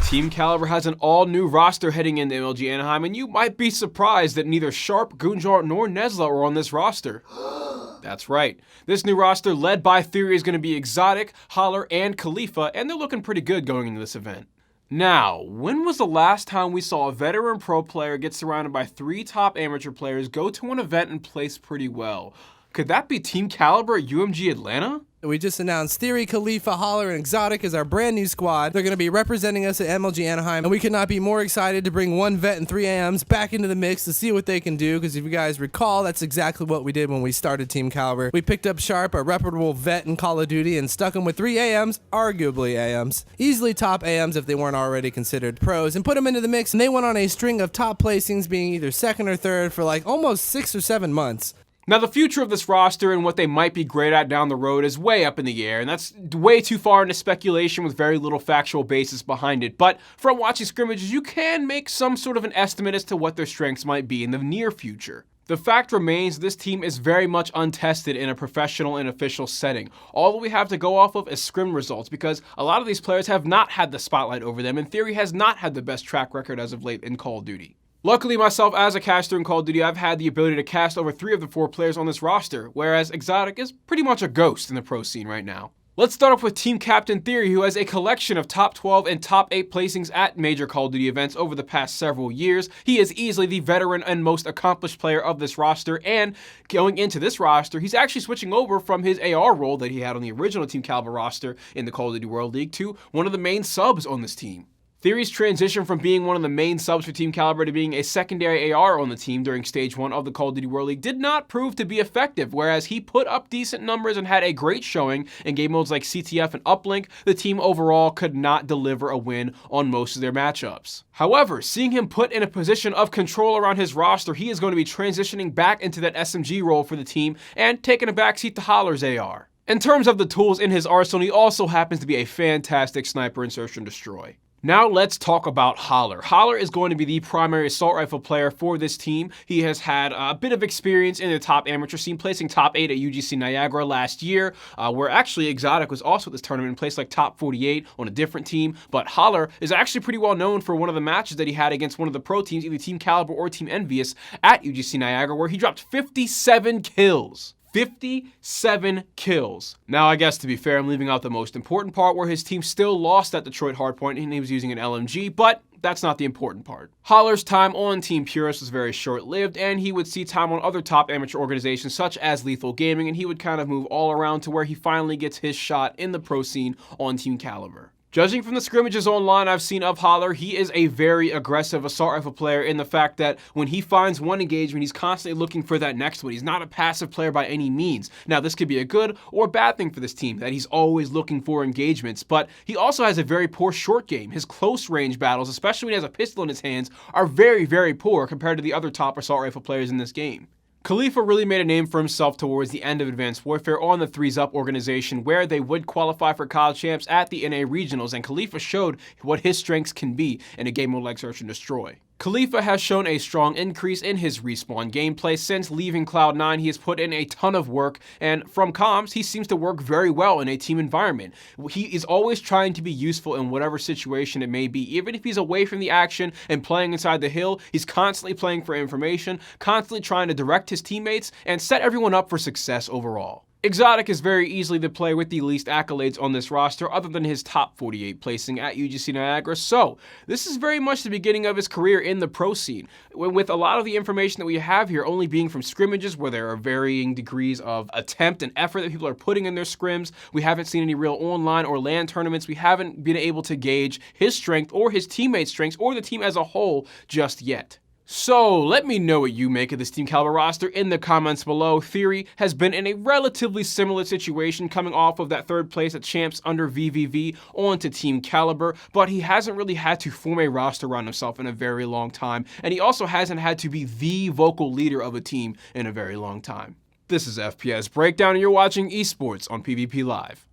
Team Kaliber has an all-new roster heading into MLG Anaheim, and you might be surprised that neither Sharp, Gunjar, nor Nezla are on this roster. That's right. This new roster, led by Theory, is going to be Exotic, Holler, and Khalifa, and they're looking pretty good going into this event. Now, when was the last time we saw a veteran pro player get surrounded by 3 top amateur players, go to an event, and place pretty well? Could that be Team Kaliber at UMG Atlanta? We just announced Theory, Khalifa, Holler, and Exotic as our brand new squad. They're going to be representing us at MLG Anaheim, and we could not be more excited to bring one vet and 3 AMs back into the mix to see what they can do, because if you guys recall, that's exactly what we did when we started Team Kaliber. We picked up Sharp, a reputable vet in Call of Duty, and stuck him with 3 AMs, arguably AMs, easily top AMs if they weren't already considered pros, and put them into the mix, and they went on a string of top placings, being either 2nd or 3rd for like almost 6 or 7 months. Now, the future of this roster and what they might be great at down the road is way up in the air, and that's way too far into speculation with very little factual basis behind it. But from watching scrimmages, you can make some sort of an estimate as to what their strengths might be in the near future. The fact remains this team is very much untested in a professional and official setting. All that we have to go off of is scrim results, because a lot of these players have not had the spotlight over them, and Theory has not had the best track record as of late in Call of Duty. Luckily, myself as a caster in Call of Duty, I've had the ability to cast over 3 of the 4 players on this roster, whereas Exotic is pretty much a ghost in the pro scene right now. Let's start off with Team Captain Theory, who has a collection of top 12 and top 8 placings at major Call of Duty events over the past several years. He is easily the veteran and most accomplished player of this roster, and going into this roster, he's actually switching over from his AR role that he had on the original Team Kaliber roster in the Call of Duty World League to one of the main subs on this team. Theory's transition from being one of the main subs for Team Kaliber to being a secondary AR on the team during Stage 1 of the Call of Duty World League did not prove to be effective. Whereas he put up decent numbers and had a great showing in game modes like CTF and Uplink, the team overall could not deliver a win on most of their matchups. However, seeing him put in a position of control around his roster, he is going to be transitioning back into that SMG role for the team and taking a backseat to Holler's AR. In terms of the tools in his arsenal, he also happens to be a fantastic sniper in Search and Destroy. Now let's talk about Holler. Holler is going to be the primary assault rifle player for this team. He has had a bit of experience in the top amateur scene, placing top 8 at UGC Niagara last year, where actually Exotic was also at this tournament and placed like top 48 on a different team. But Holler is actually pretty well known for one of the matches that he had against one of the pro teams, either Team Kaliber or Team Envious, at UGC Niagara, where he dropped 57 kills. 57 kills. Now, I guess to be fair, I'm leaving out the most important part, where his team still lost at Detroit Hardpoint and he was using an LMG, but that's not the important part. Holler's time on Team Purist was very short-lived, and he would see time on other top amateur organizations such as Lethal Gaming, and he would kind of move all around to where he finally gets his shot in the pro scene on Team Kaliber. Judging from the scrimmages online I've seen of Holler, he is a very aggressive assault rifle player in the fact that when he finds one engagement, he's constantly looking for that next one. He's not a passive player by any means. Now, this could be a good or bad thing for this team, that he's always looking for engagements, but he also has a very poor short game. His close range battles, especially when he has a pistol in his hands, are very, very poor compared to the other top assault rifle players in this game. Khalifa really made a name for himself towards the end of Advanced Warfare on the 3s Up organization, where they would qualify for college champs at the NA Regionals, and Khalifa showed what his strengths can be in a game mode like Search and Destroy. Khalifa has shown a strong increase in his respawn gameplay. Since leaving Cloud9, he has put in a ton of work, and from comms, he seems to work very well in a team environment. He is always trying to be useful in whatever situation it may be. Even if he's away from the action and playing inside the hill, he's constantly playing for information, constantly trying to direct his teammates, and set everyone up for success overall. Exotic is very easily the player with the least accolades on this roster, other than his top 48 placing at UGC Niagara, so this is very much the beginning of his career in the pro scene, with a lot of the information that we have here only being from scrimmages where there are varying degrees of attempt and effort that people are putting in their scrims. We haven't seen any real online or LAN tournaments. We haven't been able to gauge his strength or his teammates' strengths or the team as a whole just yet. So, let me know what you make of this Team Kaliber roster in the comments below. Theory has been in a relatively similar situation, coming off of that 3rd place at Champs under VVV onto Team Kaliber, but he hasn't really had to form a roster around himself in a very long time, and he also hasn't had to be the vocal leader of a team in a very long time. This is FPS Breakdown, and you're watching Esports on PvP Live.